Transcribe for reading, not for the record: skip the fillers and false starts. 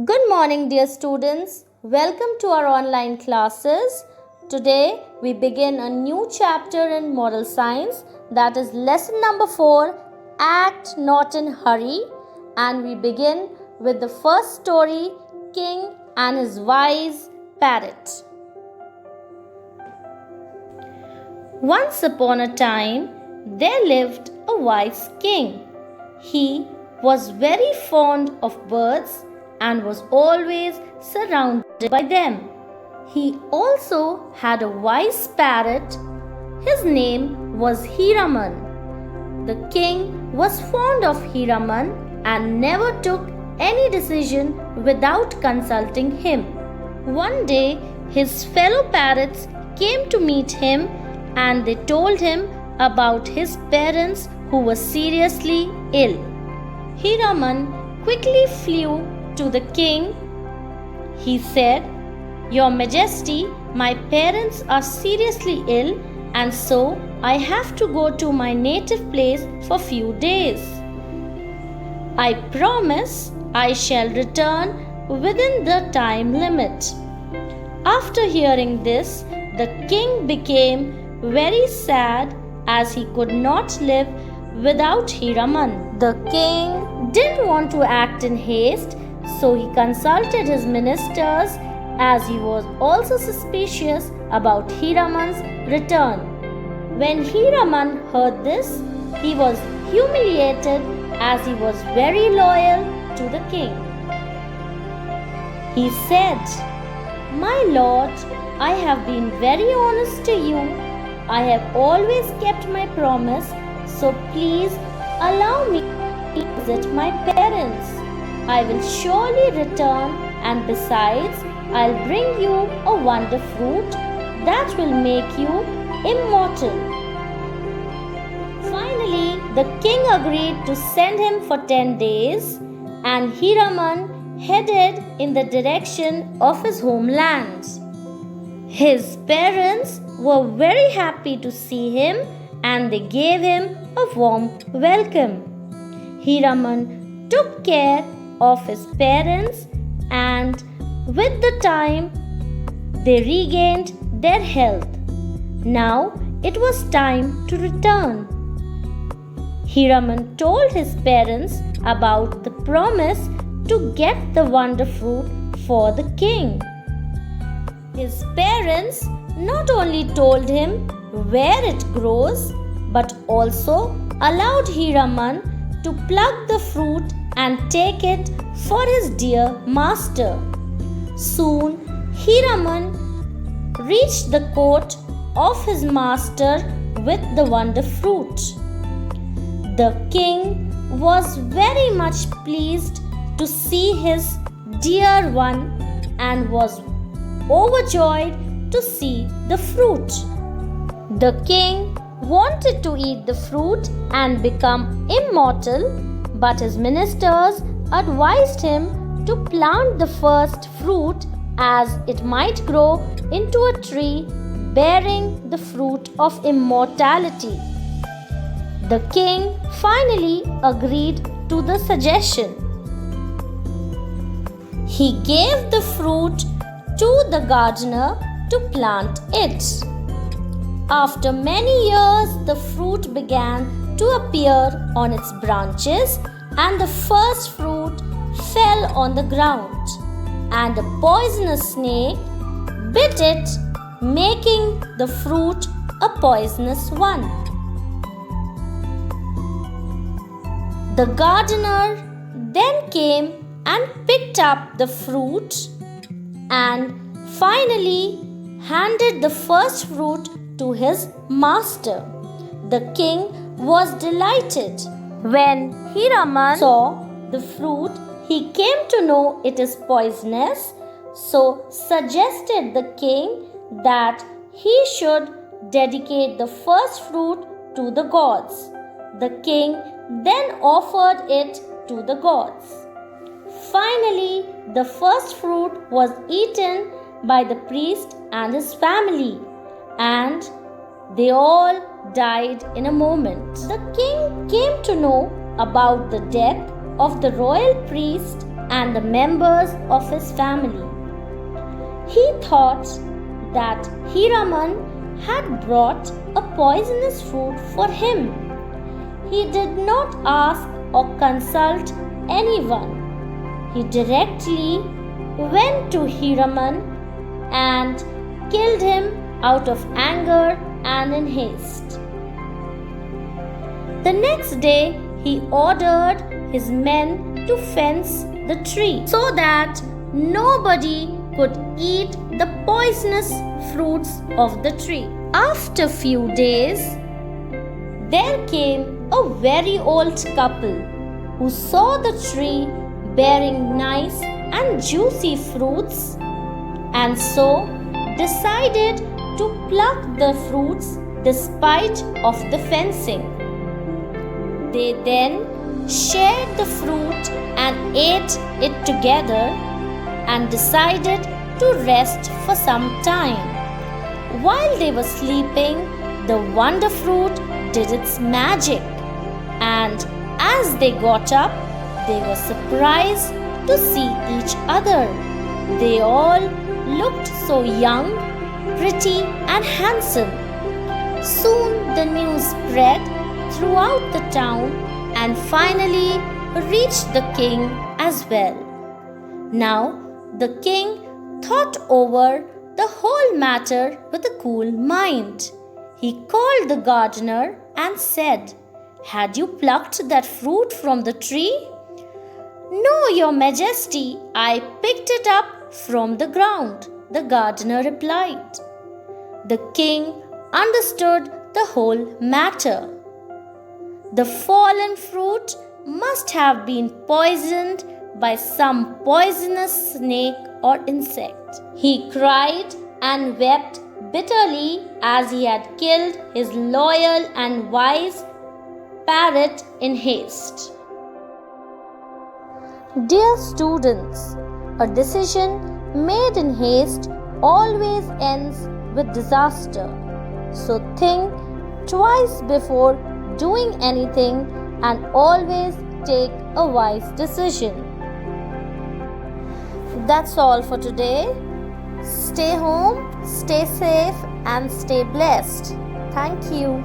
Good morning, dear students. Welcome to our online classes. Today we begin a new chapter in moral science, that is lesson number 4, Act Not in Hurry, and we begin with the first story, King and His Wise Parrot. Once upon a time, there lived a wise king. He was very fond of birds and was always surrounded by them. He also had a wise parrot. His name was Hiraman. The king was fond of Hiraman and never took any decision without consulting him. One day, his fellow parrots came to meet him and they told him about his parents who were seriously ill. Hiraman quickly flew to the king. He said, "Your Majesty, my parents are seriously ill and so I have to go to my native place for few days. I promise I shall return within the time limit." After hearing this, the king became very sad as he could not live without Hiraman. The king didn't want to act in haste, so he consulted his ministers as he was also suspicious about Hiraman's return. When Hiraman heard this, he was humiliated as he was very loyal to the king. He said, "My lord, I have been very honest to you. I have always kept my promise, so please allow me to visit my parents. I will surely return, and besides, I'll bring you a wonder fruit that will make you immortal." Finally, the king agreed to send him for 10 days, and Hiraman headed in the direction of his homeland. His parents were very happy to see him and they gave him a warm welcome. Hiraman took care of his parents and with the time they regained their health. Now it was time to return. Hiraman told his parents about the promise to get the wonder fruit for the king. His parents not only told him where it grows, but also allowed Hiraman to pluck the fruit and take it for his dear master. Soon, Hiraman reached the court of his master with the wonder fruit. The king was very much pleased to see his dear one and was overjoyed to see the fruit. The king wanted to eat the fruit and become immortal, but his ministers advised him to plant the first fruit as it might grow into a tree bearing the fruit of immortality. The king finally agreed to the suggestion. He gave the fruit to the gardener to plant it. After many years, the fruit began to appear on its branches, and the first fruit fell on the ground, and a poisonous snake bit it, making the fruit a poisonous one. The gardener then came and picked up the fruit and finally handed the first fruit to his master. The king was delighted. When Hiraman saw the fruit, he came to know it is poisonous, so suggested the king that he should dedicate the first fruit to the gods. The king then offered it to the gods. Finally, the first fruit was eaten by the priest and his family, and they all died in a moment. The king came to know about the death of the royal priest and the members of his family. He thought that Hiraman had brought a poisonous fruit for him. He did not ask or consult anyone. He directly went to Hiraman and killed him out of anger and in haste. The next day, he ordered his men to fence the tree so that nobody could eat the poisonous fruits of the tree. After few days, there came a very old couple who saw the tree bearing nice and juicy fruits and so decided to pluck the fruits despite of the fencing. They then shared the fruit and ate it together and decided to rest for some time. While they were sleeping, the wonder fruit did its magic, and as they got up, they were surprised to see each other. They all looked so young, pretty, and handsome. Soon the news spread throughout the town and finally reached the king as well. Now the king thought over the whole matter with a cool mind. He called the gardener and said, "Had you plucked that fruit from the tree?" "No, your majesty, I picked it up from the ground," the gardener replied. The king understood the whole matter. The fallen fruit must have been poisoned by some poisonous snake or insect. He cried and wept bitterly as he had killed his loyal and wise parrot in haste. Dear students, a decision made in haste always ends with disaster. So think twice before doing anything and always take a wise decision. That's all for today. Stay home, stay safe, and stay blessed. Thank you.